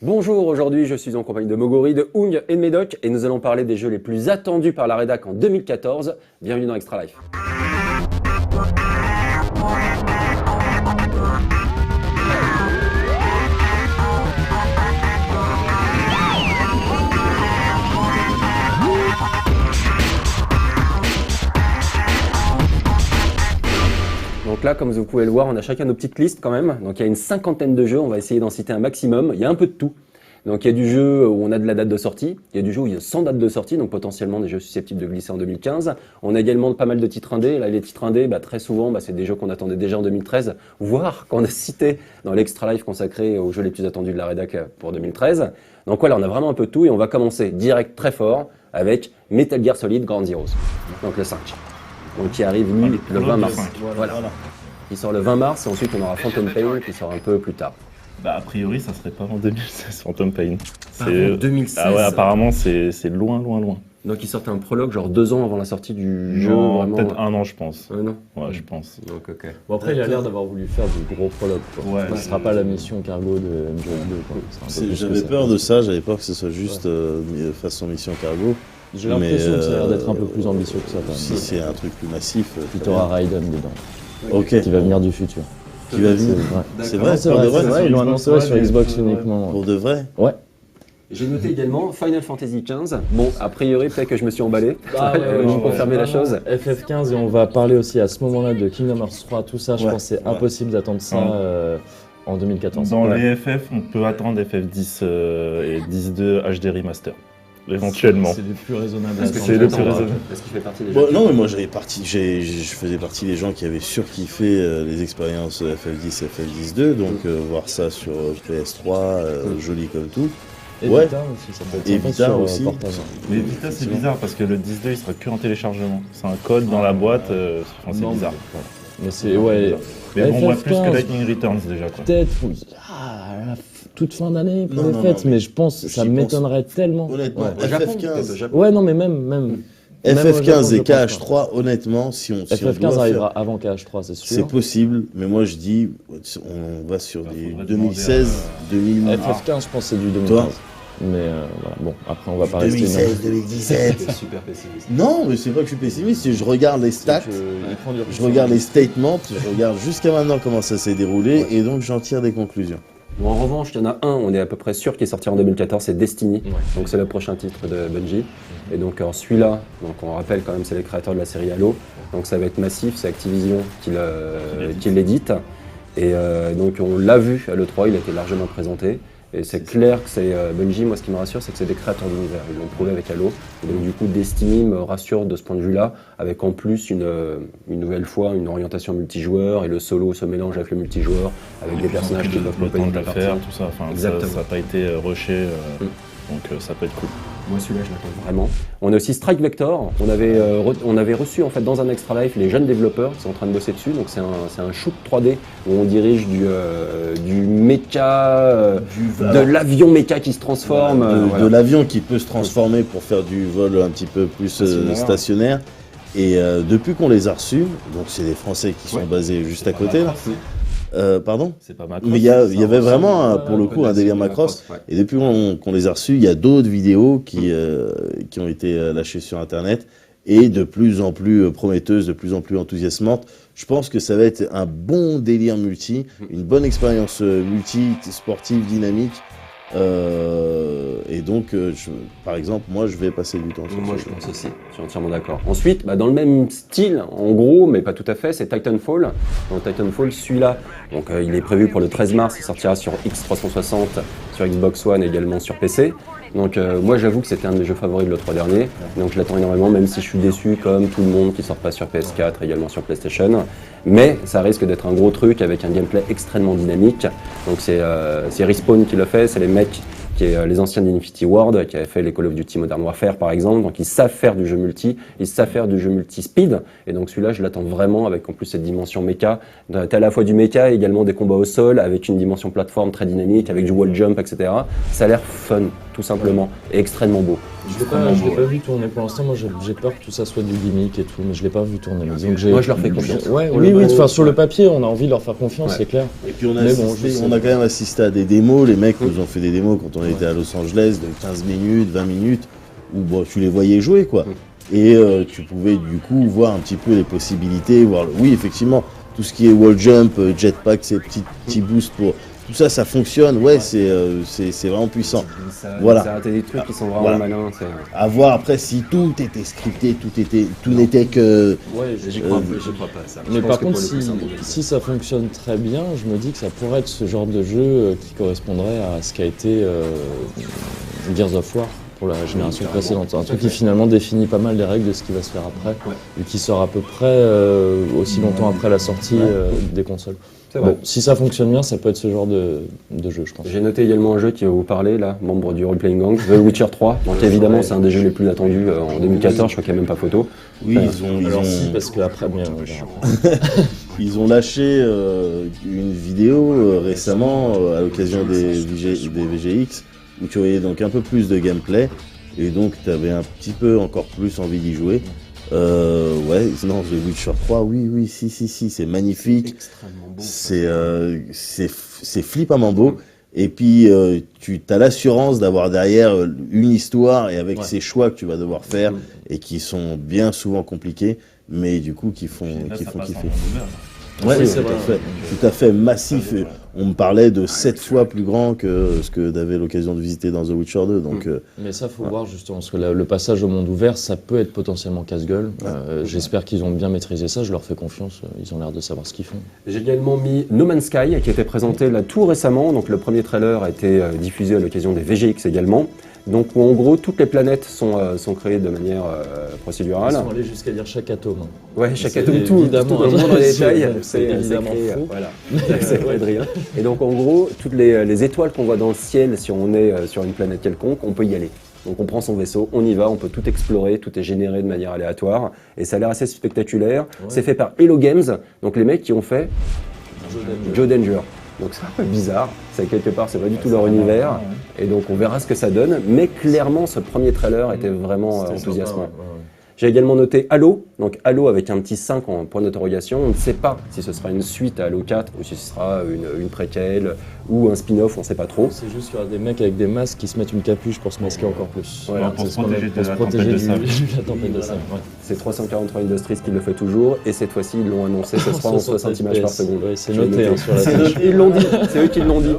Bonjour, aujourd'hui je suis en compagnie de Mogori, de Hung et de Médoc et nous allons parler des jeux les plus attendus par la rédac en 2014. Bienvenue dans Extra Life. Donc là, comme vous pouvez le voir, on a chacun nos petites listes quand même. Donc il y a une cinquantaine de jeux, on va essayer d'en citer un maximum. Il y a un peu de tout. Donc il y a du jeu où on a de la date de sortie, il y a du jeu où il y a sans date de sortie, donc potentiellement des jeux susceptibles de glisser en 2015. On a également pas mal de titres indés. Là, les titres indés, très souvent, c'est des jeux qu'on attendait déjà en 2013, voire qu'on a cité dans l'Extra Life consacré aux jeux les plus attendus de la rédac pour 2013. Donc voilà, on a vraiment un peu de tout et on va commencer direct très fort avec Metal Gear Solid Ground Zeroes, donc le 5. Donc qui arrive lui le 20 mars. Voilà. Il sort le 20 mars et ensuite on aura Phantom Pain qui sort un peu plus tard. A priori, ça serait pas en 2016, Phantom Pain. En 2016. Ah ouais, apparemment, c'est loin. Donc ils sortent un prologue genre 2 ans avant la sortie du jeu, Non, vraiment. peut-être 1 an, je pense. Un an. Ouais, je pense. Donc ok. Bon après il a l'air d'avoir voulu faire du gros prologue quoi. Ouais, Ce sera pas la mission cargo de MGS2 quoi. C'est un peu plus que J'avais ça. peur de ça, j'avais peur que ce soit juste façon mission cargo. J'ai l'impression mais, que ça a l'air d'être un peu plus ambitieux que ça quand même. Si c'est un truc plus massif, Puis très t'auras bien. Raiden dedans, Ok, qui va venir du futur. qui va venir. C'est vrai, C'est pour de vrai, vrai, ils l'ont annoncé ouais, sur mais- Xbox uniquement. pour de vrai. Ouais. J'ai noté également Final Fantasy XV. Bon, a priori, peut-être que je me suis emballé. Ah ouais, Je ouais, confirmer la chose. FF15 et on va parler aussi à ce moment-là de Kingdom Hearts 3, tout ça, je Ouais, pense que c'est ouais. impossible d'attendre ça en 2014. Dans Ouais. les FF, on peut attendre FF10 et 10.2 HD Remaster. Éventuellement. C'est le plus raisonnable. Est-ce que c'est le plus attends, raisonnable. Est-ce qu'il fait partie des Bon, jeux non, mais moi je faisais partie des gens qui avaient surkiffé les expériences FF10 et FF10-2, donc voir ça sur PS3, joli comme tout. Et Ouais. Vita aussi, ça peut être Et sympa Vita sur, aussi. portable. Mais Vita, c'est bizarre parce que le 10.2 il sera que en téléchargement. C'est un code dans la boîte, c'est Non, bizarre. Mais c'est, ouais, Mais bon, moi, plus que FF15, Lightning Returns déjà quoi. peut-être à la toute fin d'année pour Non, les non, fêtes, non, mais je pense que ça j'y pense. m'étonnerait tellement. Honnêtement, Ouais. Au Japon, FF15, peut-être au Japon. Ouais, non, mais même même au Japon, FF15 et je pense KH3, honnêtement, si on doit FF15 faire- arrivera avant KH3, c'est c'est sûr. possible, mais moi je dis, on va sur des faudrait 2016, 2000. FF15, je pense que c'est du 2015. Mais voilà, bon, après on va pas rester. 2016, 2017. C'est super pessimiste. Non, mais c'est pas que je suis pessimiste, c'est que je regarde les stats, Il prend du recul. je regarde les statements, je regarde jusqu'à maintenant comment ça s'est déroulé, et donc j'en tire des conclusions. Bon, en revanche, il y en a un, on est à peu près sûr, qui est sorti en 2014, c'est Destiny. Ouais. Donc c'est le prochain titre de Bungie. Et donc celui-là, donc on rappelle quand même, c'est les créateurs de la série Halo. Donc ça va être massif, c'est Activision qui l'édite. Et donc on l'a vu à l'E3, il a été largement présenté. Et c'est clair que c'est Bungie, moi ce qui me rassure, c'est que c'est des créateurs d'univers. Ils l'ont prouvé avec Halo. Et donc du coup, Destiny me rassure de ce point de vue-là, avec en plus une nouvelle fois une orientation multijoueur, et le solo se mélange avec le multijoueur, avec des personnages qui peuvent le popper temps dans de ta le partie. faire, tout ça. Enfin, Exactement. ça n'a pas été rushé, donc ça peut être cool. Moi celui-là je l'attends vraiment. On a aussi Strike Vector, on avait reçu en fait dans un Extra Life les jeunes développeurs qui sont en train de bosser dessus, donc c'est un shoot 3D où on dirige du méca, de l'avion méca qui se transforme. De l'avion qui peut se transformer pour faire du vol un petit peu plus stationnaire. Et depuis qu'on les a reçus, donc c'est des Français qui sont basés juste à côté là. Pardon. C'est pas Macross. Mais il y avait vraiment, pour le coup, un délire Macross. Ouais. Et depuis qu'on les a reçus, il y a d'autres vidéos qui ont été lâchées sur Internet et de plus en plus prometteuses, de plus en plus enthousiasmantes. Je pense que ça va être un bon délire multi, une bonne expérience multi, sportive, dynamique. Et donc, par exemple, moi, je vais passer du temps sur Moi ce je jeu. pense aussi, je suis entièrement d'accord. Ensuite, dans le même style, en gros, mais pas tout à fait, c'est Titanfall. Donc Titanfall, celui-là, donc il est prévu pour le 13 mars, il sortira sur X360, sur Xbox One et également sur PC. Donc moi j'avoue que c'était un de mes jeux favoris de l'E3 dernier, donc je l'attends énormément, même si je suis déçu comme tout le monde qui sort pas sur PS4 et également sur PlayStation. Mais ça risque d'être un gros truc avec un gameplay extrêmement dynamique. Donc c'est Respawn qui le fait, c'est les mecs qui est les anciens d'Infinity Ward, qui avaient fait les Call of Duty Modern Warfare par exemple. Donc ils savent faire du jeu multi, ils savent faire du jeu multi-speed. Et donc celui-là, je l'attends vraiment avec en plus cette dimension méca. T'as à la fois du méca et également des combats au sol avec une dimension plateforme très dynamique, avec du wall jump, etc. Ça a l'air fun, tout simplement, et extrêmement beau. Je l'ai pas vu tourner pour l'instant. Moi, j'ai peur que tout ça soit du gimmick et tout, mais je l'ai pas vu tourner. Donc, Moi, je leur fais confiance. Oui, enfin, sur le papier, on a envie de leur faire confiance, c'est clair. Et puis on a quand même assisté à des démos. Les mecs nous ont fait des démos quand on était à Los Angeles de 15 minutes, 20 minutes, où bon, tu les voyais jouer, quoi. Et tu pouvais du coup voir un petit peu les possibilités, voir. Oui, effectivement, tout ce qui est wall jump, jetpack, ces petits boosts pour. Tout ça, ça fonctionne, c'est vraiment puissant. Voilà. Ça a des trucs qui sont vraiment malins. À voir après si tout était scripté, tout n'était que. Ouais, j'y crois pas à ça. Mais par contre, si ça fonctionne très bien, je me dis que ça pourrait être ce genre de jeu qui correspondrait à ce qu'a été Gears of War pour la génération précédente. Un truc qui finalement définit pas mal les règles de ce qui va se faire après, et qui sort à peu près aussi longtemps après la sortie des consoles. Bon, si ça fonctionne bien, ça peut être ce genre de jeu, je pense. J'ai noté également un jeu qui va vous parler, là, membre du Role Playing Gang, The Witcher 3. Donc évidemment, c'est un des jeux les plus attendus en 2014, je crois qu'il n'y a même pas photo. Oui, si, parce qu'après, ils ont lâché une vidéo récemment à l'occasion des VGX, où tu voyais donc un peu plus de gameplay, et donc tu avais un petit peu encore plus envie d'y jouer. The Witcher 3, oui, si, c'est magnifique. C'est flippamment beau. Et puis, tu as l'assurance d'avoir derrière une histoire et avec ces choix que tu vas devoir faire et qui sont bien souvent compliqués, mais du coup, qui font kiffer. Ouais, c'est tout à fait massif. On me parlait de 7 fois plus grand que ce que t'avais l'occasion de visiter dans The Witcher 2. Donc, mais ça, faut voir justement, parce que le passage au monde ouvert, ça peut être potentiellement casse-gueule. J'espère qu'ils ont bien maîtrisé ça, je leur fais confiance, ils ont l'air de savoir ce qu'ils font. J'ai également mis No Man's Sky, qui a été présenté là tout récemment. Donc le premier trailer a été diffusé à l'occasion des VGX également. Donc où en gros toutes les planètes sont créées de manière procédurale. Ils sont allés jusqu'à dire chaque atome. Ouais, chaque atome, tout dans le moindre détail. C'est évidemment faux. Voilà, c'est vrai de rien. Et donc en gros, toutes les étoiles qu'on voit dans le ciel, si on est sur une planète quelconque, on peut y aller. Donc on prend son vaisseau, on y va, on peut tout explorer, tout est généré de manière aléatoire. Et ça a l'air assez spectaculaire. Ouais. C'est fait par Hello Games, donc les mecs qui ont fait Joe Danger. Donc c'est un peu bizarre, c'est quelque part, c'est pas du tout leur univers, et donc on verra ce que ça donne, mais clairement ce premier trailer était vraiment enthousiasmant. J'ai également noté Halo, donc Halo avec un petit 5 en point d'interrogation, on ne sait pas si ce sera une suite à Halo 4 ou si ce sera une préquelle ou un spin-off, on ne sait pas trop. C'est juste qu'il y aura des mecs avec des masques qui se mettent une capuche pour se masquer encore plus. Voilà, pour se protéger de la tempête de sable. C'est 343 Industries qui le fait toujours, et cette fois-ci ils l'ont annoncé, ce sera en 60 images par seconde. Ouais, c'est noté sur la fiche. Ils l'ont dit, c'est eux qui l'ont dit.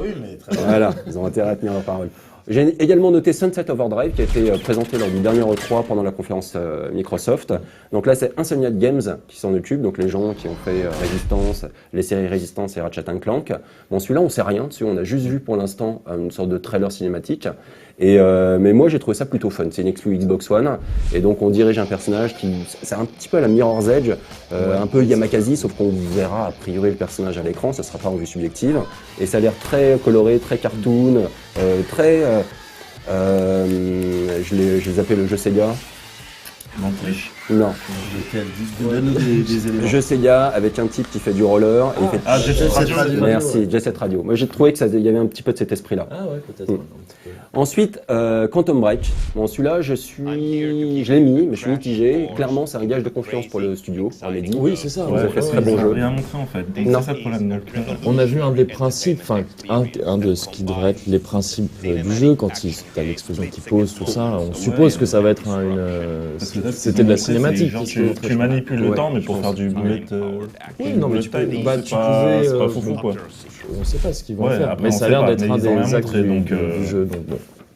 Voilà, ils ont intérêt à tenir leur parole. J'ai également noté Sunset Overdrive qui a été présenté lors du dernier E3 pendant la conférence Microsoft. Donc là, c'est Insomniac Games qui s'en occupe, donc les gens qui ont fait Resistance, les séries Resistance et Ratchet & Clank. Bon, celui-là, on sait rien dessus, on a juste vu pour l'instant une sorte de trailer cinématique. Mais moi, j'ai trouvé ça plutôt fun. C'est une exclu Xbox One, et donc on dirige un personnage c'est un petit peu à la Mirror's Edge, un peu Yamakasi, sauf qu'on verra a priori le personnage à l'écran, ça sera pas en vue subjective, et ça a l'air très coloré, très cartoon, très... je les appelle le jeu Sega. Non. Jeu Sega avec un type qui fait du roller. Et il fait... Jet Set Radio. Merci, Jet Set Radio. Moi j'ai trouvé que y avait un petit peu de cet esprit-là. Ah ouais, peut-être. Ensuite, Quantum Break. Bon, celui-là, je l'ai mis, mais je suis mitigé. Clairement, c'est un gage de confiance pour le studio. On l'a dit. Oui, c'est ça. Ils ont fait très bon jeu. Rien montré en fait. Non. C'est ça le problème. On a vu un des principes, enfin un de ce qui devrait être les principes du jeu quand t'as l'explosion qui pose, tout ça. On suppose que ça va être c'était de la cinématique. Tu manipules le temps, mais pour faire du bullet. Oui, non, mais tu pouvais. C'est pas foufou quoi. On sait pas ce qu'ils vont faire, mais ça a l'air d'être un des axes du jeu.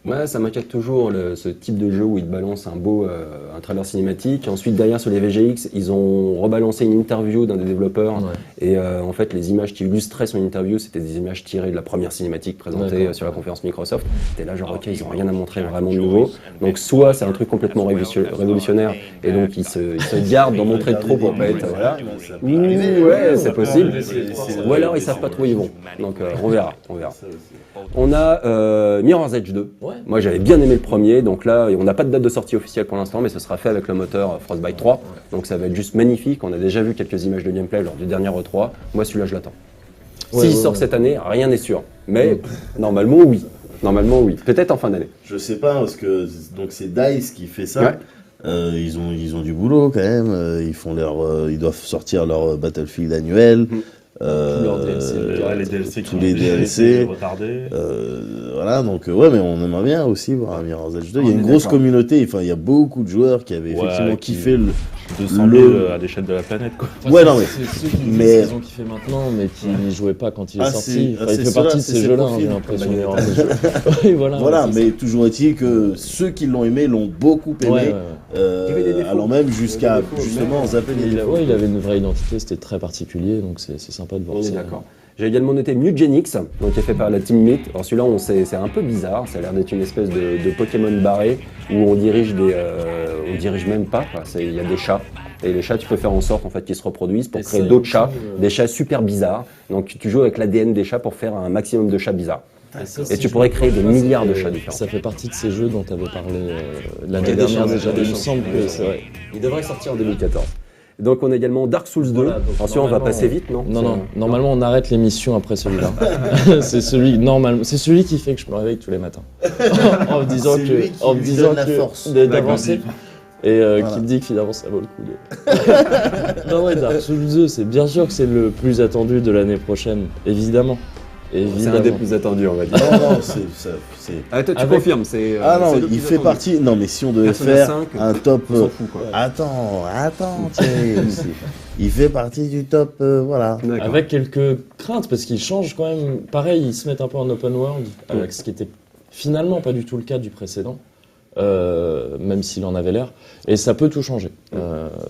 Ouais, ça m'inquiète toujours ce type de jeu où ils te balancent un trailer cinématique. Ensuite, derrière sur les VGX, ils ont rebalancé une interview d'un des développeurs. Ouais. Et en fait, les images qui illustraient son interview, c'était des images tirées de la première cinématique présentée sur la conférence Microsoft. C'était là, genre, ok, ils ont rien à montrer vraiment de nouveau. Donc, soit c'est un truc complètement révolutionnaire, et donc ils se gardent d'en montrer trop pour pas être. Voilà. Ouais, c'est possible. Ou alors ils savent pas trop où ils vont. Donc, on verra. On a Mirror's Edge 2. Ouais. Moi j'avais bien aimé le premier, donc là on n'a pas de date de sortie officielle pour l'instant, mais ce sera fait avec le moteur Frostbite 3, donc ça va être juste magnifique. On a déjà vu quelques images de gameplay lors du dernier E3, moi celui-là je l'attends. S'il sort cette année, rien n'est sûr, mais normalement oui, peut-être en fin d'année. Je sais pas, parce que donc c'est DICE qui fait ça. Ouais. Ils ont du boulot quand même. Ils doivent sortir leur Battlefield annuel. Les DLC tous les DLC. retardés. Voilà, donc ouais, mais on aimerait bien aussi voir un Mirror's Edge 2. Il y a On une est grosse d'accord. communauté, enfin il y a beaucoup de joueurs qui avaient effectivement qui- kiffé le. 200 000 à l'échelle de la planète, quoi. Ouais, non, mais- C'est ceux qui mais- ils ont kiffé maintenant, mais qui n'y jouaient pas quand il est Ah, sorti. c'est- Enfin, il c'est fait ceux-là, partie de c'est ces ces jeux-là, profils. j'ai l'impression. Oui, voilà. Voilà, ouais, mais toujours est-il que ceux qui l'ont aimé l'ont beaucoup c'est aimé. ça. Ouais, ouais. Il y avait des défauts. Alors même jusqu'à Il y avait des défauts, justement mais- zapper les défauts. Il avait une vraie identité, c'était très particulier, donc c'est sympa de voir On est ça. d'accord. J'ai également noté Mutgenix, donc qui est fait par la Team Meat. Alors celui-là, c'est un peu bizarre. Ça a l'air d'être une espèce de Pokémon barré où on dirige on dirige même pas. Quoi. Il y a des chats. Et les chats, tu peux faire en sorte en fait qu'ils se reproduisent pour Et créer ça, d'autres aussi, chats, des chats super bizarres. Donc tu joues avec l'ADN des chats pour faire un maximum de chats bizarres. ça, Et si tu je pourrais me créer trompe des pas, milliards de c'est- chats différents. Ça fait partie de ces jeux dont tu avais parlé Il l'année y a des dernière chances, déjà. il y a des Il me chances. semble que c'est vrai. Il devrait sortir en 2014. Donc on a également Dark Souls 2. Voilà, donc Ensuite on va normalement, passer vite, non Non, normalement on arrête l'émission après celui-là. c'est celui qui fait que je me réveille tous les matins. en me disant C'est lui qui en me lui disant donne la que force. d'avancer. Et Voilà. qui me dit que finalement ça vaut le coup de. Non, ouais, Dark Souls 2, c'est bien sûr que c'est le plus attendu de l'année prochaine, évidemment. C'est un des plus attendus, on va dire. Non, c'est. Ah, toi, tu Avec- confirmes, c'est. Ah non, c'est le il plus fait attendu. partie. Non, mais si on devait Persona faire 5, un top. On s'en fout, quoi. Attends, Thierry aussi. Il fait partie du top, voilà. D'accord. Avec quelques craintes, parce qu'ils changent quand même. Pareil, ils se mettent un peu en open world, avec ce qui était finalement pas du tout le cas du précédent, même s'il en avait l'air. Et ça peut tout changer.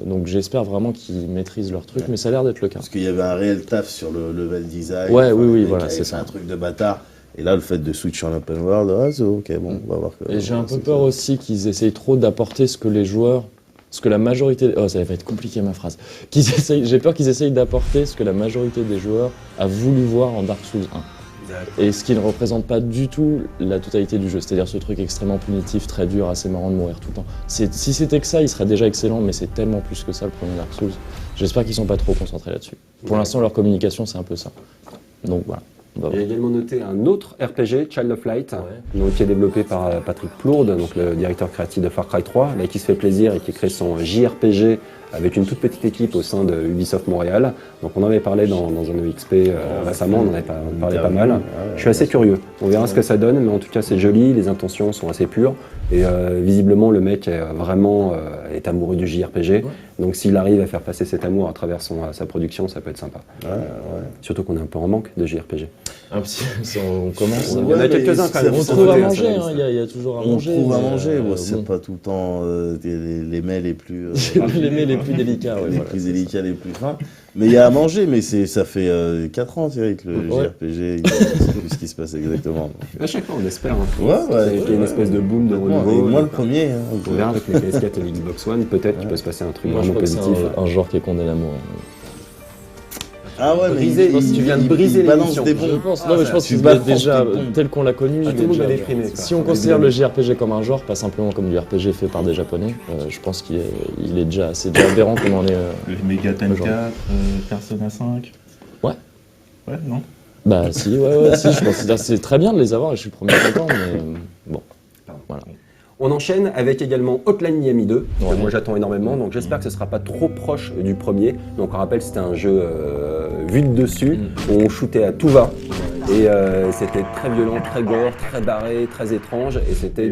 Donc j'espère vraiment qu'ils maîtrisent leur truc, mais ça a l'air d'être le cas. Parce qu'il y avait un réel taf sur le level design. Ouais, oui, le mec voilà, avait c'est fait ça. un truc de bâtard. Et là, le fait de switch en open world, ah, c'est ok, bon, on va voir. Et j'ai un peu peur aussi qu'ils essayent trop d'apporter ce que les joueurs. Ce que la majorité. Oh, ça va être compliqué ma phrase. J'ai peur qu'ils essayent d'apporter ce que la majorité des joueurs a voulu voir en Dark Souls 1. Et ce qui ne représente pas du tout la totalité du jeu. C'est-à-dire ce truc extrêmement punitif, très dur, assez marrant de mourir tout le temps. Si c'était que ça, il serait déjà excellent, mais c'est tellement plus que ça le premier Dark Souls. J'espère qu'ils sont pas trop concentrés là-dessus. Pour l'instant, leur communication, c'est un peu ça. Donc voilà. On va voir. J'ai également noté un autre RPG, Child of Light, donc, qui est développé par Patrick Plourde, donc le directeur créatif de Far Cry 3, là, qui se fait plaisir et qui crée son JRPG avec une toute petite équipe au sein de Ubisoft Montréal. Donc on en avait parlé dans un EXP récemment, on en avait parlé pas mal. Je suis assez curieux, on verra ce que ça donne, mais en tout cas c'est joli, les intentions sont assez pures, et visiblement le mec est vraiment est amoureux du JRPG, donc s'il arrive à faire passer cet amour à travers sa production, ça peut être sympa. Surtout qu'on est un peu en manque de JRPG. Un petit, on commence. Il y en a quelques-uns quand même. On trouve à manger, hein, il y a toujours à On manger. trouve à mais, manger, bon, bon. c'est pas tout le temps les mets les plus. les mets les plus délicats, ouais, les voilà, plus c'est délicats, les plus fins. Mais il y a à manger, mais ça fait 4 ans, Thierry, que le Ouais. JRPG, il sait plus ce qui se passe exactement. Donc, À chaque fois on espère. Hein. ouais. Qu'il y ait une espèce de boom de Et renouveau. moi, le premier. Hein, On verra avec les PS4 et l'Xbox One, peut-être qu'il peut se passer un truc Moi, je vraiment crois que positif. c'est un genre qui est condamné à mourir. Ah ouais, mais Briser, tu viens de briser il balance l'émission. des bombes. Je pense, non, mais je pense tu que balances déjà, des bombes. tel qu'on l'a connu, Ah, il tout le est monde déjà- l'a déprimé, quoi. Si on considère le JRPG comme un genre, pas simplement comme du RPG fait par des japonais, je pense qu'il est déjà, c'est déjà aberrant qu'on en est. Le Megaten Genre. 4, Persona 5. Ouais. Ouais, non. Bah si, ouais, si, je considère que c'est très bien de les avoir et je suis le premier content, mais bon. Voilà. On enchaîne avec également Hotline Miami 2, que Ouais. moi j'attends énormément, donc j'espère que ce sera pas trop proche du premier. Donc on rappelle, c'était un jeu vu de dessus, où on shootait à tout va. Et c'était très violent, très gore, très barré, très étrange. Et c'était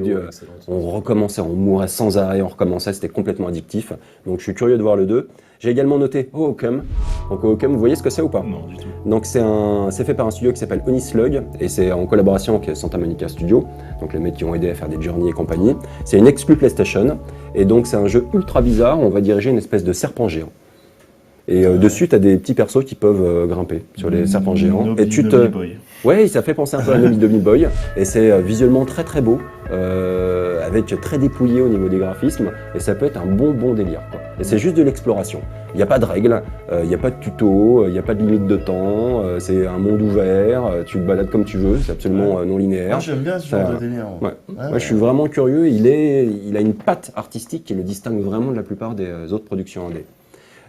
on recommençait, on mourait sans arrêt, on recommençait, c'était complètement addictif. Donc je suis curieux de voir le 2. J'ai également noté Hook'em. Donc Hook'em, vous voyez ce que c'est ou pas? Non, du tout. Donc c'est fait par un studio qui s'appelle Onislug et c'est en collaboration avec Santa Monica Studio, donc les mecs qui ont aidé à faire des Journey et compagnie. C'est une exclu PlayStation et donc c'est un jeu ultra bizarre où on va diriger une espèce de serpent géant. Et dessus, tu as des petits persos qui peuvent grimper sur les serpents géants. Nobby, Et tu te... Nobby Boy. Ouais, ça fait penser un peu à Nobby Boy. Et c'est visuellement très très beau, avec très dépouillé au niveau des graphismes. Et ça peut être un bon délire, quoi. Et c'est juste de l'exploration. Il n'y a pas de règles, il n'y a pas de tuto, il n'y a pas de limite de temps. C'est un monde ouvert, tu te balades comme tu veux, c'est absolument non linéaire. Moi, j'aime bien ce genre de délire. Ouais. Moi, je suis vraiment curieux. Il a une patte artistique qui le distingue vraiment de la plupart des autres productions indé.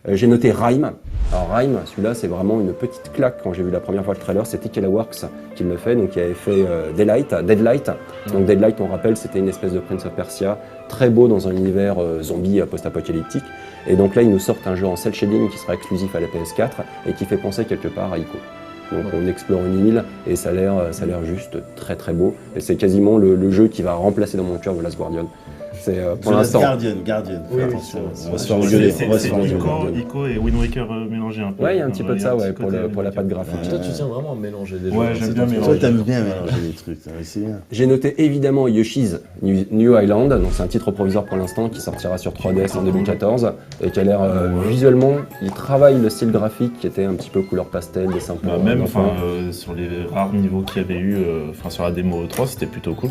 J'ai noté Rime. Alors Rime, celui-là, c'est vraiment une petite claque quand j'ai vu la première fois le trailer. C'est Tikela Works qui le fait, donc qui avait fait Deadlight. Donc Deadlight, on rappelle, c'était une espèce de Prince of Persia, très beau dans un univers zombie post-apocalyptique. Et donc là, ils nous sortent un jeu en cel shading qui sera exclusif à la PS4 et qui fait penser quelque part à Ico. Donc on explore une île et ça a l'air juste très très beau. Et c'est quasiment le jeu qui va remplacer dans mon cœur The Last Guardian. C'est pour l'instant. Guardian. Oui, Attention, c'est on va se faire engueuler. On va se C'est faire engueuler. Ico et Wind Waker mélangés un peu. Ouais, il y a un petit peu de ça, Il y a un ouais, petit pour côté la patte graphique. Toi, tu tiens vraiment à mélanger des jeux. Ouais, j'aime bien mélanger. Toi, t'aimes bien mélanger les trucs, hein, c'est bien. J'ai noté évidemment Yoshi's New Island, donc c'est un titre provisoire pour l'instant qui sortira sur 3DS en 2014 et qui a l'air visuellement, il travaille le style graphique qui était un petit peu couleur pastel, dessin pour Même enfants. sur les rares niveaux qu'il y avait eu, sur la démo 3, c'était plutôt cool.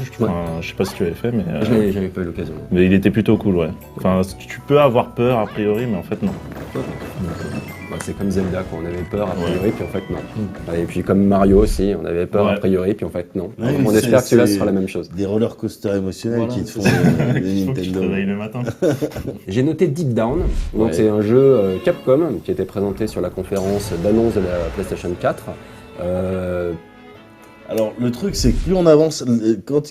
Je sais pas si tu avais fait, mais J'avais pas eu l'occasion. mais il était plutôt cool, ouais. Enfin, tu peux avoir peur a priori, mais en fait non. Bah, c'est comme Zelda, quoi. On avait peur a priori, puis en fait non. Et puis comme Mario aussi, on avait peur a priori, puis en fait non. Ouais, Donc, on c'est- espère que celui-là c'est- sera la même chose. Des roller coasters émotionnels Voilà, qui te c'est font ça. les Il faut que tu te Nintendo. réveilles le matin. J'ai noté Deep Down, donc Ouais. c'est un jeu Capcom qui était présenté sur la conférence d'annonce de la PlayStation 4. Alors, le truc, c'est que plus on avance,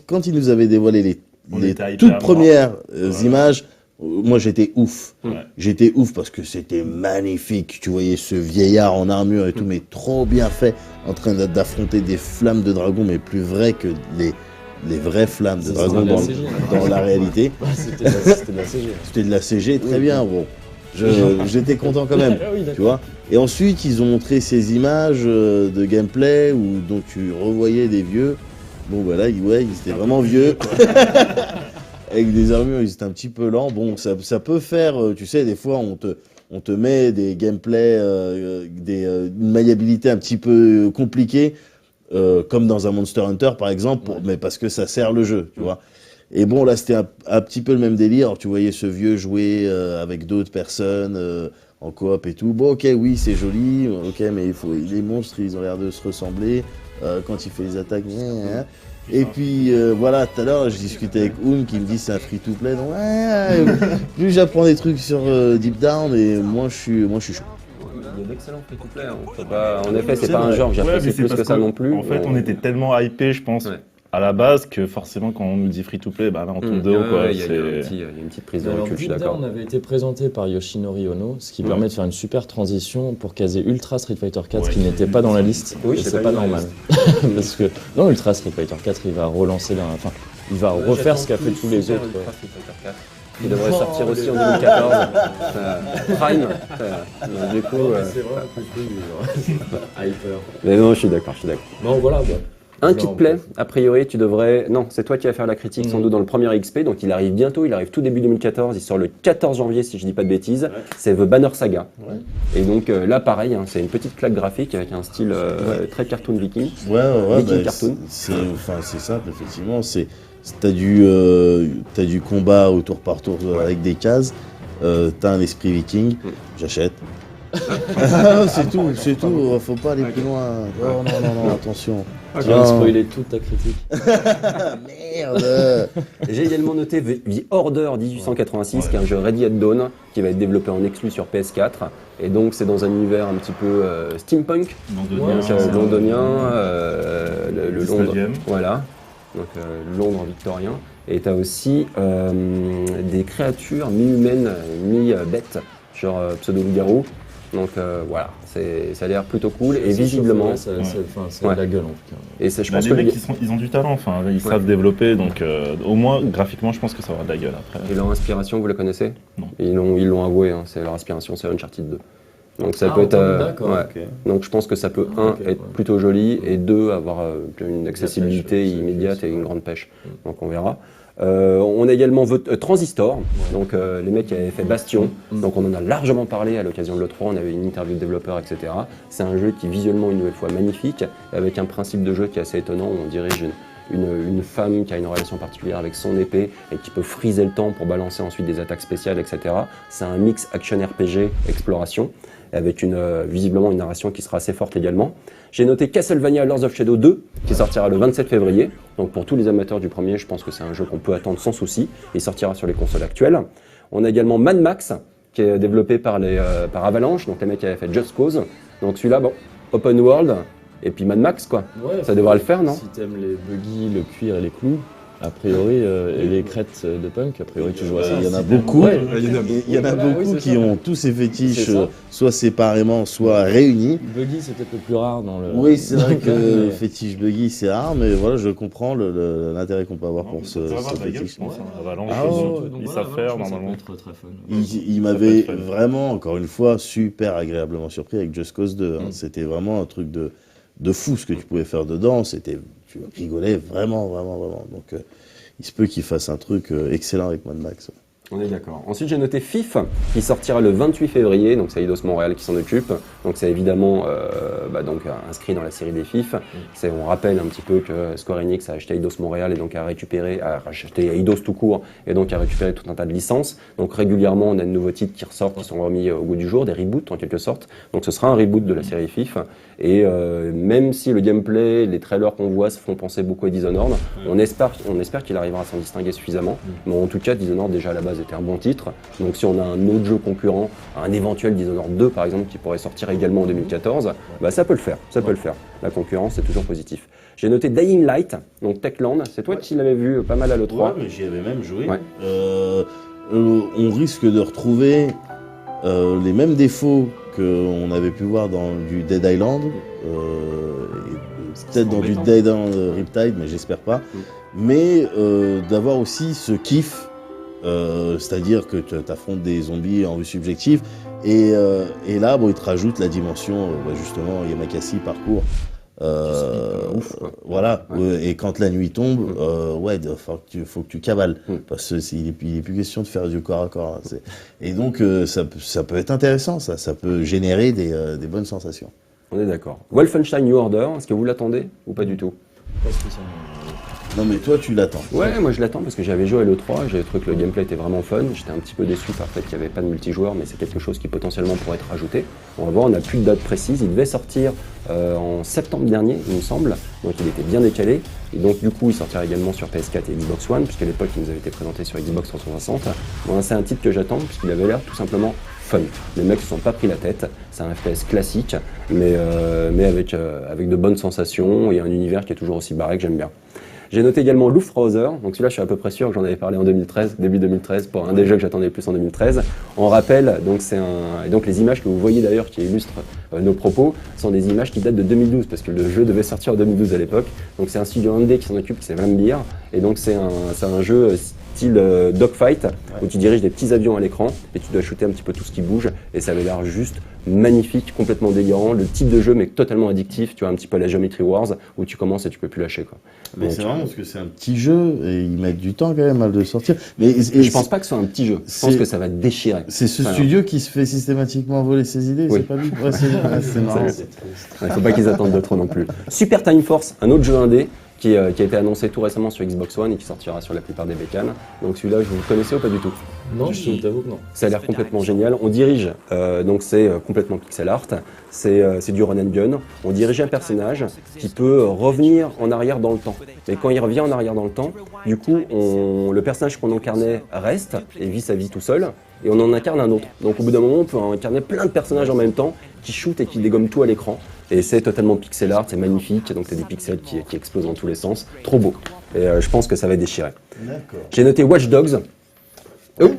quand ils nous avaient dévoilé On les était hypés à toutes mort. premières Ouais. images, moi j'étais ouf. Ouais. J'étais ouf parce que c'était magnifique. Tu voyais ce vieillard en armure et tout, mais trop bien fait, en train d'affronter des flammes de dragon, mais plus vraies que les vraies flammes de C'est dragon de la dans, CG. dans la réalité. Ouais, c'était de la CG. C'était de la CG, très bien, bon. J'étais content quand même. Ah oui, d'accord. Tu vois. Et ensuite, ils ont montré ces images de gameplay où donc tu revoyais des vieux. Bon, voilà, ils étaient vraiment vieux. Avec des armures, ils étaient un petit peu lents. Bon, ça peut faire, tu sais, des fois, on te met des gameplays, une maniabilité un petit peu compliquée, comme dans un Monster Hunter, par exemple, mais parce que ça sert le jeu, tu vois. Et bon, là, c'était un petit peu le même délire. Alors, tu voyais ce vieux jouer avec d'autres personnes en coop et tout. Bon, ok, oui, c'est joli. Ok, mais les monstres, ils ont l'air de se ressembler. Quand il fait les attaques, et puis voilà, tout à l'heure, je discutais avec Oun qui me dit c'est un free-to-play. Donc, plus j'apprends des trucs sur Deep Down, et moins je suis chaud. Il y a d'excellents free-to-play. En effet, c'est C'est pas un vrai. genre que Ouais, j'apprécie mais c'est plus que parce ça que, non plus. En fait, on était tellement hypés, je pense, Ouais. à la base, que forcément, quand on nous dit free-to-play, bah là, on tombe de haut, quoi. Il y a C'est- une petite prise de Alors, recul, je suis Deep d'accord. Down avait été présenté par Yoshinori Ono, ce qui Ouais. permet de faire une super transition pour caser Ultra Street Fighter 4 Ouais, qui n'était pas dans la liste. Oui, et c'est c'est pas pas dans la normal. Parce que dans Ultra Street Fighter 4, il va relancer enfin, il va refaire ce qu'a fait tous les autres. Il devrait Non, sortir aussi en les- 2014. Prime. Donc, du coup, C'est vrai, en plus, hyper. mais non, je suis d'accord. Bon, voilà. Un Là, qui te on plaît, peut- a priori, tu devrais. Non, c'est toi qui vas faire la critique sans doute dans le premier XP, donc il arrive bientôt, il arrive tout début 2014, il sort le 14 janvier si je dis pas de bêtises. C'est The Banner Saga. Et donc là, pareil, hein, c'est une petite claque graphique avec un style très cartoon viking. Ouais, Viking cartoon. C'est simple, effectivement. T'as du combat au tour par tour avec des cases. T'as un esprit viking. J'achète. C'est tout. Faut pas aller plus loin. Oh, non, attention. Tu viens de spoiler toute ta critique. Merde. J'ai également noté The Order 1886, qui est un jeu Ready at Dawn, qui va être développé en exclu sur PS4. Et donc c'est dans un univers un petit peu steampunk, londonien, le Londres. 19e. Voilà, donc Londres victorien. Et tu as aussi des créatures mi-humaines, mi-bêtes, genre pseudo-loup-garou. Donc voilà, ça a l'air plutôt cool et C'est visiblement. chauffé, ouais, ça Ouais. a de la gueule en tout cas. Et je Bah, pense les que mecs, ils ont du talent, enfin, ils savent développer, donc au moins graphiquement, je pense que ça aura de la gueule après. et leur inspiration, vous la connaissez? Non. Ils l'ont avoué, hein, c'est leur inspiration, c'est Uncharted 2. Donc ça peut être. D'accord. Ouais. Ok. Donc je pense que ça peut, un, Ok, être ouais. plutôt joli, et deux, avoir une accessibilité pêche, immédiate c'est et une vrai. grande pêche. Donc on verra. On a également Transistor, donc les mecs qui avaient fait Bastion, donc on en a largement parlé à l'occasion de l'E3, on avait une interview de développeurs, etc. C'est un jeu qui visuellement une nouvelle fois magnifique, avec un principe de jeu qui est assez étonnant, où on dirige une femme qui a une relation particulière avec son épée et qui peut freezer le temps pour balancer ensuite des attaques spéciales, etc. C'est un mix action RPG, exploration, avec visiblement une narration qui sera assez forte également. J'ai noté Castlevania Lords of Shadow 2, qui sortira le 27 février. Donc pour tous les amateurs du premier, je pense que c'est un jeu qu'on peut attendre sans souci. Il sortira sur les consoles actuelles. On a également Mad Max, qui est développé par Avalanche, donc les mecs qui avaient fait Just Cause. Donc celui-là, bon, open world, et puis Mad Max, quoi. Ouais, Ça devrait le faire, non? Si t'aimes les buggy, le cuir et les clous, a priori, et les crêtes de punk, a priori tu joues à ça. Il y en a beaucoup. Ouais, Il y en a Voilà, beaucoup oui, c'est qui ça. ont tous ces fétiches, C'est ça. soit séparément, soit réunis. Buggy, c'est peut-être le plus rare dans le. Oui, c'est vrai que Mais- le fétiche buggy, c'est rare, mais voilà, je comprends l'intérêt qu'on peut avoir pour ce Ça va avoir de la gueule, fétiche. je pense, hein. Avalanche, Ah ouais, ils savent faire normalement. Ça peut être très fun. Il Ça m'avait peut être fun. vraiment, encore une fois, super agréablement surpris avec Just Cause 2. hein. C'était vraiment un truc de fou ce que tu pouvais faire dedans. Tu rigolais vraiment, vraiment, vraiment. Donc, il se peut qu'il fasse un truc excellent avec Mad Max. On est d'accord. Ensuite, j'ai noté FIF, qui sortira le 28 février, donc c'est Eidos Montréal qui s'en occupe. Donc c'est évidemment donc, inscrit dans la série des FIF. On rappelle un petit peu que Square Enix a acheté Eidos Montréal et donc a racheté Eidos tout court, et donc a récupéré tout un tas de licences. Donc régulièrement, on a de nouveaux titres qui ressortent, qui sont remis au goût du jour, des reboots en quelque sorte. Donc ce sera un reboot de la série FIF. Et même si le gameplay, les trailers qu'on voit se font penser beaucoup à Dishonored, on espère qu'il arrivera à s'en distinguer suffisamment. Mais en tout cas, Dishonored déjà à la base était un bon titre. Donc si on a un autre jeu concurrent, un éventuel Dishonored 2 par exemple, qui pourrait sortir également en 2014, bah ça peut le faire, ça peut le faire. La concurrence, c'est toujours positif. J'ai noté Dying Light, donc Techland, c'est toi qui l'avais vu pas mal à l'E3. Ouais, mais j'y avais même joué. Ouais. On risque de retrouver les mêmes défauts qu'on avait pu voir dans du Dead Island, et peut-être dans du Dead Island Riptide, mais j'espère pas. Mais d'avoir aussi ce kiff, c'est-à-dire que tu affrontes des zombies en vue subjective, et là, bon, il te rajoute la dimension, justement, Yamakasi parcours. Ouf, quoi. Voilà, Ouais. et quand la nuit tombe, faut que tu cavales, parce qu'il est plus question de faire du corps à corps. hein. Et donc ça peut être intéressant, ça peut générer des bonnes sensations. On est d'accord. Wolfenstein New Order, est-ce que vous l'attendez ou pas du tout? Pas spécialement. Non mais toi tu l'attends. Ouais, moi je l'attends parce que j'avais joué à l'E3, j'avais trouvé que le gameplay était vraiment fun. J'étais un petit peu déçu par le fait qu'il n'y avait pas de multijoueur, mais c'est quelque chose qui potentiellement pourrait être rajouté. On va voir, on n'a plus de date précise. Il devait sortir en septembre dernier, il me semble, donc il était bien décalé. Et donc du coup, il sortira également sur PS4 et Xbox One, puisqu'à l'époque il nous avait été présenté sur Xbox 360. Bon, c'est un titre que j'attends, puisqu'il avait l'air tout simplement fun. Les mecs ne se sont pas pris la tête, c'est un FPS classique, mais avec de bonnes sensations et un univers qui est toujours aussi barré que j'aime bien. J'ai noté également Luftrauser, donc celui-là je suis à peu près sûr que j'en avais parlé en 2013, début 2013, pour un des jeux que j'attendais le plus en 2013. On rappelle, et donc les images que vous voyez d'ailleurs qui illustrent nos propos sont des images qui datent de 2012, parce que le jeu devait sortir en 2012 à l'époque. Donc c'est un studio indé qui s'en occupe, c'est Vlambeer, et donc c'est un jeu style dogfight, où tu diriges des petits avions à l'écran, et tu dois shooter un petit peu tout ce qui bouge, et ça avait l'air juste magnifique, complètement délirant, le type de jeu mais totalement addictif, tu vois, un petit peu à la Geometry Wars, où tu commences et tu peux plus lâcher, quoi. Mais Donc, c'est vraiment parce que c'est un petit jeu et ils mettent du temps quand même à le sortir. Mais je pense pas que ce soit un petit jeu, je pense c'est- que ça va déchirer. c'est ce Voilà. studio qui se fait systématiquement voler ses idées, Oui. c'est pas lui. Ouais, c'est marrant. Il faut pas qu'ils attendent de trop non plus. Super Time Force, un autre jeu indé qui a été annoncé tout récemment sur Xbox One et qui sortira sur la plupart des bécanes. Donc celui-là, vous le connaissez ou pas du tout? Non, je t'avoue que non. Ça a l'air complètement génial. On dirige, donc c'est complètement pixel art, c'est du run and gun. On dirige un personnage qui peut revenir en arrière dans le temps. Mais quand il revient en arrière dans le temps, du coup, le personnage qu'on incarnait reste et vit sa vie tout seul, et on en incarne un autre. Donc au bout d'un moment, on peut incarner plein de personnages en même temps qui shootent et qui dégomment tout à l'écran. Et c'est totalement pixel art, c'est magnifique, donc t'as des pixels qui explosent dans tous les sens. Trop beau. Et je pense que ça va déchirer. D'accord. J'ai noté Watch Dogs. Oh,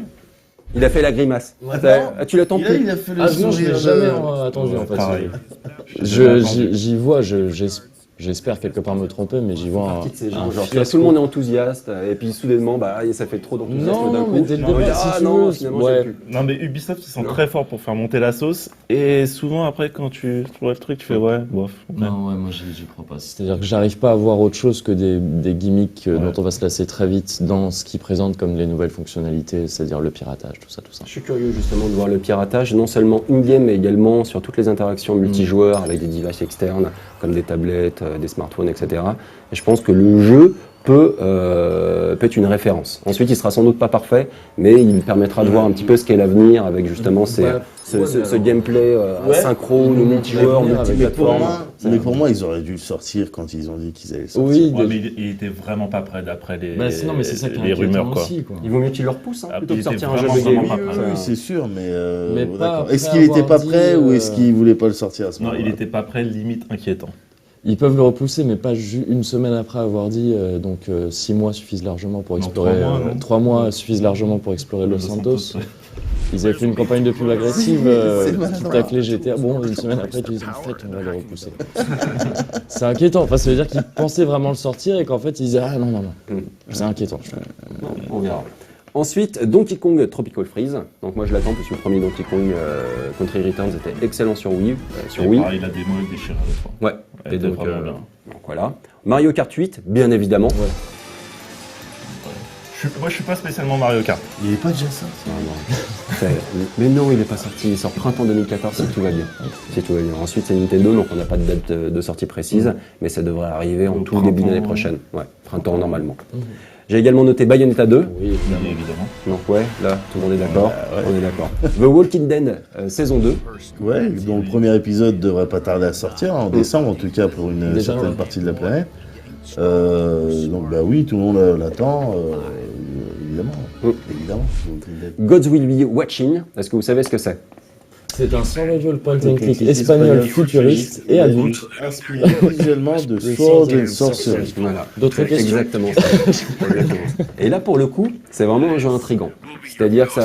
Il a fait la grimace. Ouais, Ah, tu l'attends plus. Il a fait le Ah non, je l'ai sourire jamais de- attendu en fait. Pareil. J'y vois, j'espère quelque part me tromper, mais j'y vois Partie de ces gens, genre, fiasco. tout le monde est enthousiaste, et puis soudainement, ça fait trop d'enthousiasme Non, d'un non, coup. mais dès le On va départ, dire, si ah tu non, veux, finalement, ouais. j'aime plus. Non mais Ubisoft ils sont très forts pour faire monter la sauce et souvent après quand tu vois le truc tu fais ouais bof. Non, ouais, moi j'y crois pas. C'est-à-dire que j'arrive pas à voir autre chose que des gimmicks dont on va se lasser très vite dans ce qu'ils présentent comme les nouvelles fonctionnalités, c'est-à-dire le piratage, tout ça. Je suis curieux justement de voir le piratage, non seulement in-game, mais également sur toutes les interactions multijoueurs avec des devices externes, comme des tablettes, des smartphones, etc. Et je pense que le jeu peut être une référence. Ensuite, il sera sans doute pas parfait, mais il permettra de voir un petit peu ce qu'est l'avenir avec justement ce gameplay asynchrone, multijoueur, l'avenir avec multiplateforme. Mais pour moi, ils auraient dû le sortir quand ils ont dit qu'ils allaient le sortir. Oui, Ouais, mais il était vraiment pas prêt d'après les, non, mais c'est ça qui est les rumeurs inquiétant quoi. aussi, quoi. Il vaut mieux qu'il le repousse Ah, plutôt que il sortir était un jeu vraiment, buggé. vraiment pas prêt. Oui, c'est sûr, mais, Mais pas d'accord. après Est-ce qu'il était pas avoir prêt dit, ou est-ce qu'il voulait pas le sortir à ce Non moment-là? il était pas prêt limite inquiétant. Ils peuvent le repousser, mais pas une semaine après avoir dit, 6 mois suffisent largement pour explorer. 3 mois, non 3 mois suffisent largement pour explorer Los Santos. ouais. Ils avaient fait une campagne de pub agressive C'est qui maladroit. taclait GTA. Bon, une semaine après, ils disent en fait, on va le repousser. C'est inquiétant. Enfin, ça veut dire qu'ils pensaient vraiment le sortir et qu'en fait, ils disaient ah non. C'est inquiétant. Je trouve. On verra. Ensuite, Donkey Kong Tropical Freeze. Donc moi je l'attends parce que le premier Donkey Kong Country Returns était excellent sur Wii. Et pareil, la démo est déchirée à la fois. Ouais. Elle Et était donc, vraiment bien. donc voilà. Mario Kart 8, bien évidemment. Moi je suis pas spécialement Mario Kart. Il est pas déjà sorti. Mais non, il est pas sorti. Il sort printemps 2014 si tout va bien. Si tout va bien. Ensuite, c'est Nintendo, donc on n'a pas de date de sortie précise, mais ça devrait arriver en Au tout début d'année printemps. prochaine. Ouais, printemps normalement. J'ai également noté Bayonetta 2. Oui, évidemment. Évidemment. Donc ouais, là, tout le monde est d'accord. Ouais. On est d'accord. The Walking Dead saison 2. Ouais, dont le premier épisode devrait pas tarder à sortir, en décembre en tout cas pour une Déjà, certaine ouais. partie de la planète. Donc bah oui, tout le monde l'attend, évidemment. Mm. Évidemment. Gods Will Be Watching. Est-ce que vous savez ce que c'est? C'est un survival point and click espagnol futuriste et adulte. Inspiré visuellement de Sword and Sorcery. Voilà. D'autres C'est questions exactement ça. Exactement ça. Et là, pour le coup, c'est vraiment un jeu intriguant. C'est-à-dire que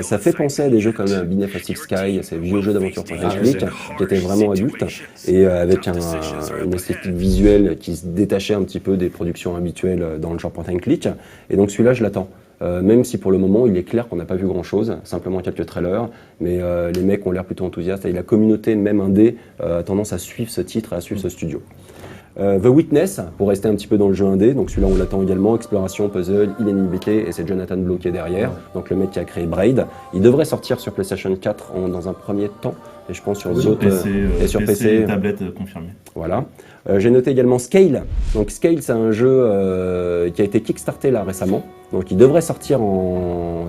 ça fait penser à des jeux comme Binef Six Sky, ces vieux jeux d'aventure point and click, qui étaient vraiment adultes, et avec une esthétique visuelle qui se détachait un petit peu des productions habituelles dans le genre point and click. Et donc celui-là, je l'attends. Même si pour le moment il est clair qu'on n'a pas vu grand chose, simplement quelques trailers, mais les mecs ont l'air plutôt enthousiastes et la communauté, même indé, a tendance à suivre ce titre et à suivre ce studio. The Witness, pour rester un petit peu dans le jeu indé, donc celui-là on l'attend également, exploration, puzzle, illénité, et c'est Jonathan Blow qui est derrière, donc le mec qui a créé Braid. Il devrait sortir sur PlayStation 4 dans un premier temps, et je pense sur d'autres PC, et sur PC. et tablette confirmée. Voilà. J'ai noté également Scale. Donc Scale, c'est un jeu qui a été kickstarté là récemment. Donc il devrait sortir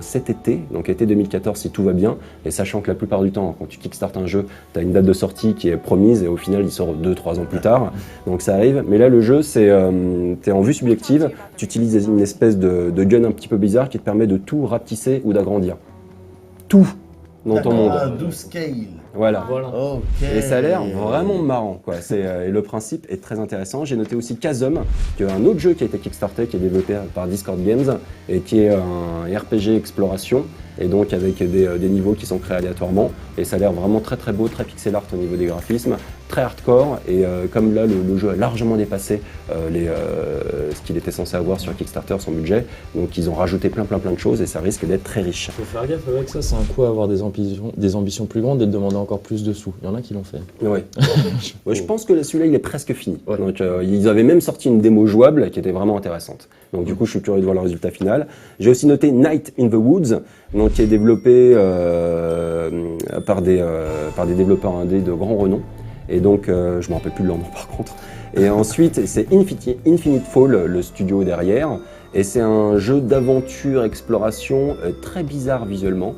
cet été, donc été 2014 si tout va bien. Et sachant que la plupart du temps, quand tu kickstartes un jeu, tu as une date de sortie qui est promise et au final il sort 2-3 ans plus tard. Donc ça arrive. Mais là le jeu, c'est t'es en vue subjective. Tu utilises une espèce de gun un petit peu bizarre qui te permet de tout rapetisser ou d'agrandir. Tout dans ton monde. 12 scale. Voilà. Voilà. Ok. Et ça a l'air vraiment marrant, quoi. Et le principe est très intéressant. J'ai noté aussi Chasm, qui est un autre jeu qui a été kickstarté, qui est développé par Discord Games, et qui est un RPG exploration, et donc avec des niveaux qui sont créés aléatoirement. Et ça a l'air vraiment très très beau, très pixel art au niveau des graphismes, très hardcore, et comme là le jeu a largement dépassé ce qu'il était censé avoir sur Kickstarter, son budget, donc ils ont rajouté plein de choses, et ça risque d'être très riche. Faut faire gaffe avec ça, c'est un coup à avoir des ambitions plus grandes et de demander encore plus de sous. Il y en a qui l'ont fait. Ouais. Ouais, je pense que celui-là il est presque fini. Ouais. Donc ils avaient même sorti une démo jouable qui était vraiment intéressante. Donc du coup je suis curieux de voir le résultat final. J'ai aussi noté Night in the Woods, donc qui est développé par des développeurs indés de grand renom. Et donc je me rappelle plus de leur nom par contre. Et ensuite c'est Infinite Fall, le studio derrière. Et c'est un jeu d'aventure exploration très bizarre visuellement.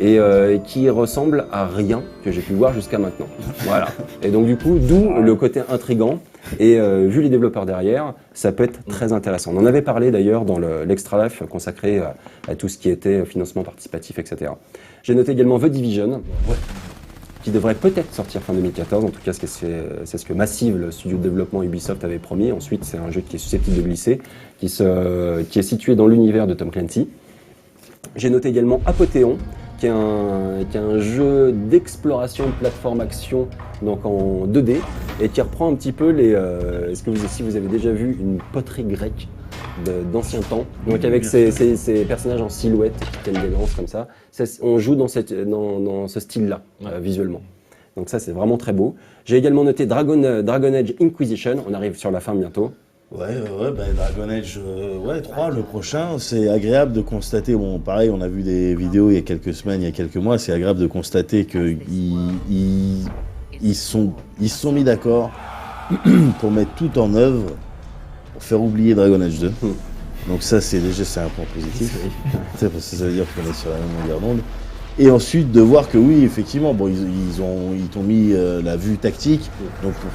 Et qui ressemble à rien que j'ai pu voir jusqu'à maintenant. Voilà. Et donc du coup, d'où le côté intriguant. Et vu les développeurs derrière, ça peut être très intéressant. On en avait parlé d'ailleurs dans l'Extra Life consacré à tout ce qui était financement participatif, etc. J'ai noté également The Division, qui devrait peut-être sortir fin 2014. En tout cas, c'est ce que Massive, le studio de développement Ubisoft, avait promis. Ensuite, c'est un jeu qui est susceptible de glisser, qui est situé dans l'univers de Tom Clancy. J'ai noté également Apothéon, qui est un jeu d'exploration de plateforme action, donc en 2D, et qui reprend un petit peu si vous avez déjà vu une poterie grecque d'anciens temps, donc avec ces personnages en silhouette qui tiennent des lances comme ça, on joue dans ce style-là, visuellement. Donc ça, c'est vraiment très beau. J'ai également noté Dragon Age Inquisition, on arrive sur la fin bientôt. Dragon Age 3, le prochain, c'est agréable de constater, bon pareil, on a vu des vidéos il y a quelques semaines, il y a quelques mois, c'est agréable de constater qu'ils se sont mis d'accord pour mettre tout en œuvre pour faire oublier Dragon Age 2. Donc ça, c'est un point positif, parce que ça veut dire qu'on est sur la même longueur d'onde. Et ensuite de voir que oui, effectivement, bon, ils t'ont mis la vue tactique, donc pour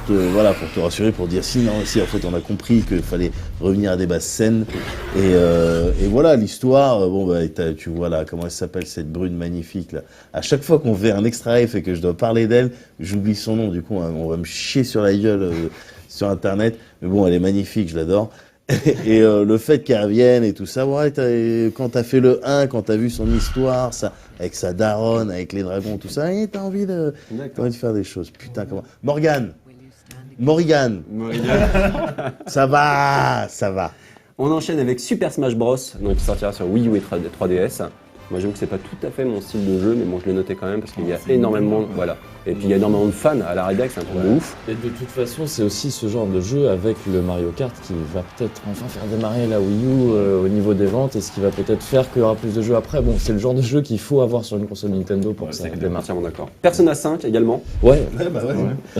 te rassurer, pour dire si en fait on a compris qu'il fallait revenir à des bases saines. Et voilà l'histoire. Tu vois là comment elle s'appelle cette brune magnifique là. À chaque fois qu'on fait un extra F et que je dois parler d'elle, j'oublie son nom. Du coup, on va me chier sur la gueule sur internet. Mais bon, elle est magnifique, je l'adore. Et le fait qu'elle revienne et tout ça, quand t'as fait le 1, quand t'as vu son histoire, ça, avec sa daronne, avec les dragons, tout ça, et t'as envie de faire des choses. Putain, comment... Morgane, ça va. On enchaîne avec Super Smash Bros, donc qui sortira sur Wii U et 3DS. Moi, j'avoue que c'est pas tout à fait mon style de jeu, mais bon, je l'ai noté quand même parce qu'il y a énormément, et puis il y a énormément de fans à la rédac, c'est un truc de ouf. Et de toute façon, c'est aussi ce genre de jeu avec le Mario Kart qui va peut-être enfin faire démarrer la Wii U au niveau des ventes et ce qui va peut-être faire qu'il y aura plus de jeux après. Bon, c'est le genre de jeu qu'il faut avoir sur une console Nintendo pour que ça démarre. Entièrement d'accord. Persona 5 également. Ouais.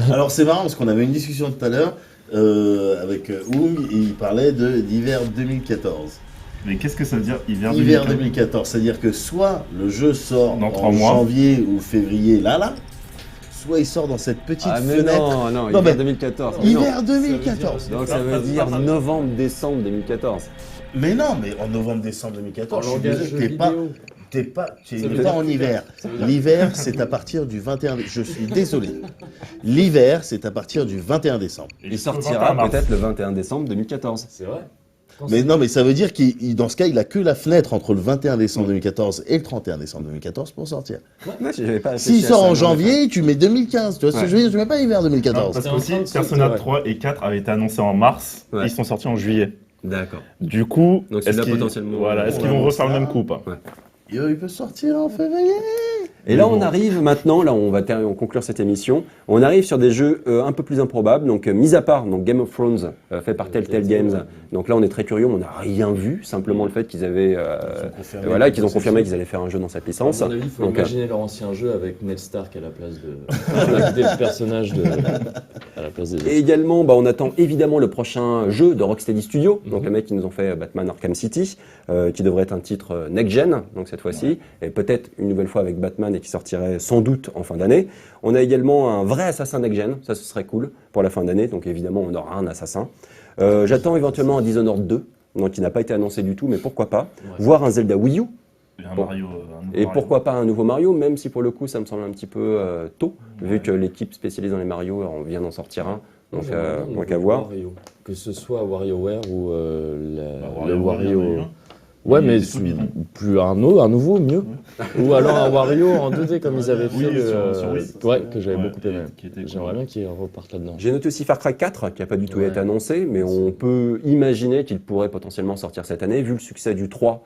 Alors c'est marrant parce qu'on avait une discussion tout à l'heure avec Oung et il parlait d'hiver 2014. Mais qu'est-ce que ça veut dire hiver 2014? C'est-à-dire que soit le jeu sort dans 3 en mois, janvier ou février, là, soit il sort dans cette petite fenêtre. Non, hiver 2014. Hiver 2014. Donc ça veut dire novembre-décembre 2014. Mais non, mais en novembre-décembre 2014, t'es pas en hiver. L'hiver, c'est à partir du 21. Je suis désolé. L'hiver, c'est à partir du 21 décembre. Il sortira peut-être le 21 décembre 2014. C'est vrai. Mais non, mais ça veut dire qu'il, dans ce cas, il a que la fenêtre entre le 21 décembre 2014 et le 31 décembre 2014 pour sortir. S'il sort en janvier, tu mets 2015. Tu vois ce que je veux dire? Tu mets pas hiver 2014. Parce que aussi, Persona 3 et 4 avaient été annoncés en mars et ils sont sortis en juillet. D'accord. Du coup, est-ce qu'ils vont refaire le même coup ou pas? Il peut sortir en février. Et là, on arrive maintenant, on va conclure cette émission, on arrive sur des jeux un peu plus improbables, donc mis à part donc Game of Thrones, fait par Telltale Games, donc là on est très curieux, on n'a rien vu, simplement le fait qu'ils avaient, qu'ils ont confirmé qu'ils allaient faire un jeu dans cette licence. À mon avis, il faut imaginer leur ancien jeu avec Ned Stark à la place des personnages à la place des... Et également, on attend évidemment le prochain jeu de Rocksteady Studios, donc les mecs qui nous ont fait Batman Arkham City, qui devrait être un titre next-gen, donc cette fois-ci, et peut-être une nouvelle fois avec Batman et qui sortirait sans doute en fin d'année. On a également un vrai assassin next-gen, ça ce serait cool pour la fin d'année, donc évidemment on aura un assassin. J'attends éventuellement un Dishonored 2, donc qui n'a pas été annoncé du tout, mais pourquoi pas, voir un Zelda Wii U. Et pourquoi pas un nouveau Mario, même si pour le coup ça me semble un petit peu tôt, vu que l'équipe spécialisée dans les Mario vient d'en sortir un. Donc à voir. Que ce soit WarioWare ou le Wario. Ouais, mais plus un nouveau, mieux. Ou alors un Wario en 2D comme ils avaient fait que j'avais beaucoup aimé. J'aimerais bien qu'ils repartent là-dedans. J'ai noté aussi Far Cry 4 qui n'a pas du tout été annoncé, mais on peut imaginer qu'il pourrait potentiellement sortir cette année, vu le succès du 3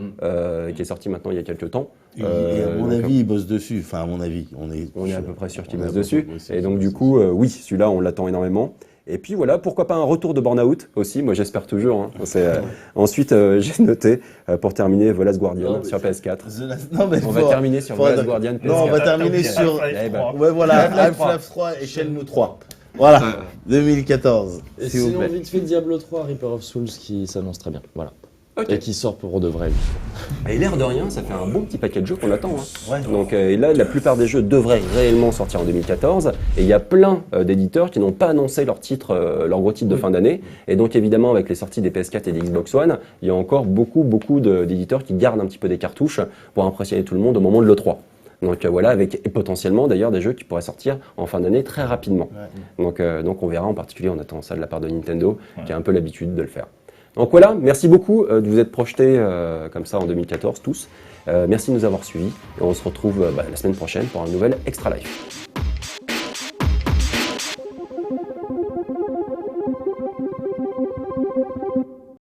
qui est sorti maintenant il y a quelques temps. Et à mon avis, ils bossent dessus. Enfin, à mon avis, on est à peu près sûr qu'ils bossent dessus. Et donc du coup, oui, celui-là, on l'attend énormément. Et puis voilà, pourquoi pas un retour de Burnout aussi, moi j'espère toujours. Ensuite, j'ai noté, pour terminer, The Last Guardian sur PS4. On va terminer sur The Last Guardian PS4. Non, on va terminer sur... Half-Life 3 et Shenmue 3. Voilà, 2014. Et sinon, vite fait, Diablo 3, Reaper of Souls qui s'annonce très bien. Voilà. Okay. Et qui sort pour de vrai. Et l'air de rien, ça fait un bon petit paquet de jeux qu'on attend. Donc, et là, la plupart des jeux devraient réellement sortir en 2014. Et il y a plein d'éditeurs qui n'ont pas annoncé leur gros titre de fin d'année. Et donc, évidemment, avec les sorties des PS4 et des Xbox One, il y a encore beaucoup d'éditeurs qui gardent un petit peu des cartouches pour impressionner tout le monde au moment de l'E3. Donc voilà, avec potentiellement d'ailleurs des jeux qui pourraient sortir en fin d'année très rapidement. Donc on verra, en particulier, on attend ça de la part de Nintendo, qui a un peu l'habitude de le faire. Donc voilà, merci beaucoup de vous être projetés comme ça en 2014 tous. Merci de nous avoir suivis et on se retrouve la semaine prochaine pour un nouvel Extra Life.